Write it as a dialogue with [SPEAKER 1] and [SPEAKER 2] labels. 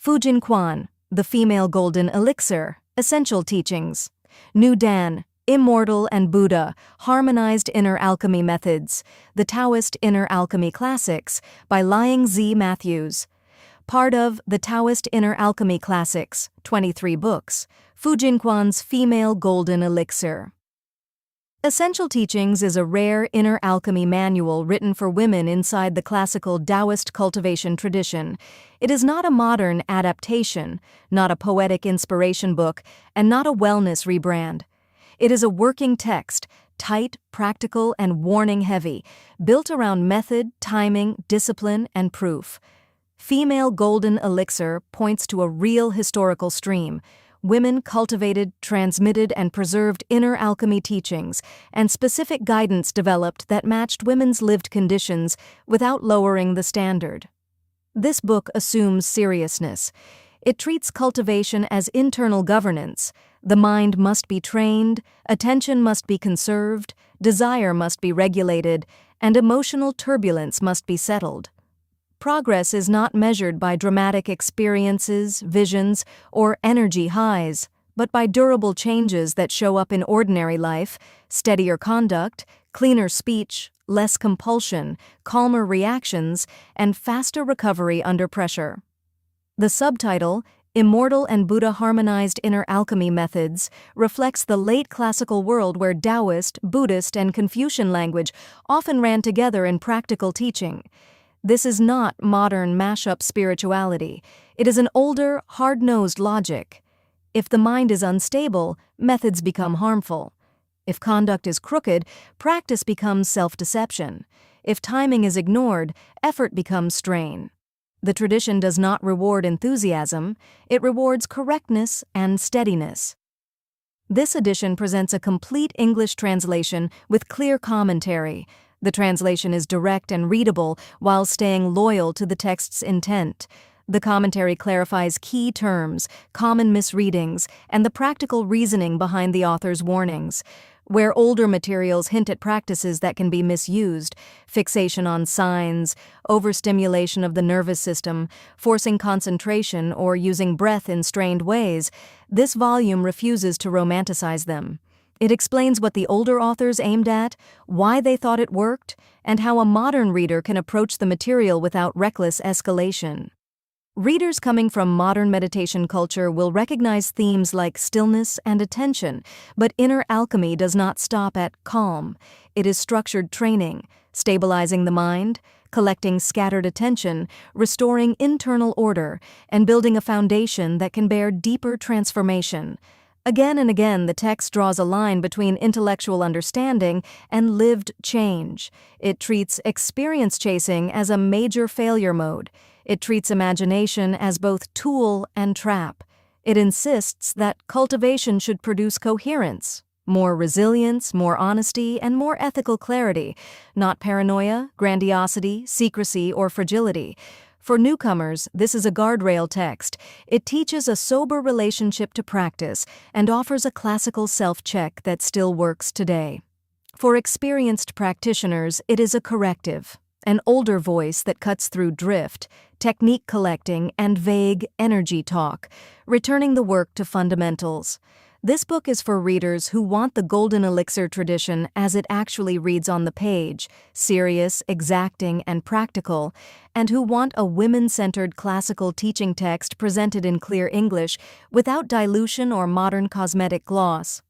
[SPEAKER 1] Jinquan, The Female Golden Elixir, Essential Teachings. New Dan, Immortal-and-Buddha Harmonized Inner Alchemy Methods, The Taoist Inner Alchemy Classics, by Laing Z. Matthews. Part of The Taoist Inner Alchemy Classics, 23 books, Jinquan's Female Golden Elixir. Essential Teachings is a rare inner alchemy manual written for women inside the classical Daoist cultivation tradition. It is not a modern adaptation, not a poetic inspiration book, and not a wellness rebrand. It is a working text, tight, practical, and warning-heavy, built around method, timing, discipline, and proof. Female Golden Elixir points to a real historical stream. Women cultivated, transmitted, and preserved inner alchemy teachings, and specific guidance developed that matched women's lived conditions without lowering the standard. This book assumes seriousness. It treats cultivation as internal governance. The mind must be trained, attention must be conserved, desire must be regulated, and emotional turbulence must be settled. Progress is not measured by dramatic experiences, visions, or energy highs, but by durable changes that show up in ordinary life: steadier conduct, cleaner speech, less compulsion, calmer reactions, and faster recovery under pressure. The subtitle, Immortal-and-Buddha Harmonized Inner Alchemy Methods, reflects the late classical world where Daoist, Buddhist, and Confucian language often ran together in practical teaching. This is not modern mashup spirituality. It is an older, hard-nosed logic. If the mind is unstable, methods become harmful. If conduct is crooked, practice becomes self-deception. If timing is ignored, effort becomes strain. The tradition does not reward enthusiasm, it rewards correctness and steadiness. This edition presents a complete English translation with clear commentary. The translation is direct and readable while staying loyal to the text's intent. The commentary clarifies key terms, common misreadings, and the practical reasoning behind the author's warnings. Where older materials hint at practices that can be misused, fixation on signs, overstimulation of the nervous system, forcing concentration, or using breath in strained ways, this volume refuses to romanticize them. It explains what the older authors aimed at, why they thought it worked, and how a modern reader can approach the material without reckless escalation. Readers coming from modern meditation culture will recognize themes like stillness and attention, but inner alchemy does not stop at calm. It is structured training, stabilizing the mind, collecting scattered attention, restoring internal order, and building a foundation that can bear deeper transformation. Again and again, the text draws a line between intellectual understanding and lived change. It treats experience chasing as a major failure mode. It treats imagination as both tool and trap. It insists that cultivation should produce coherence, more resilience, more honesty, and more ethical clarity, not paranoia, grandiosity, secrecy, or fragility. For newcomers, this is a guardrail text. It teaches a sober relationship to practice and offers a classical self-check that still works today. For experienced practitioners, it is a corrective, an older voice that cuts through drift, technique collecting, and vague energy talk, returning the work to fundamentals. This book is for readers who want the Golden Elixir tradition as it actually reads on the page, serious, exacting, and practical, and who want a women-centered classical teaching text presented in clear English without dilution or modern cosmetic gloss.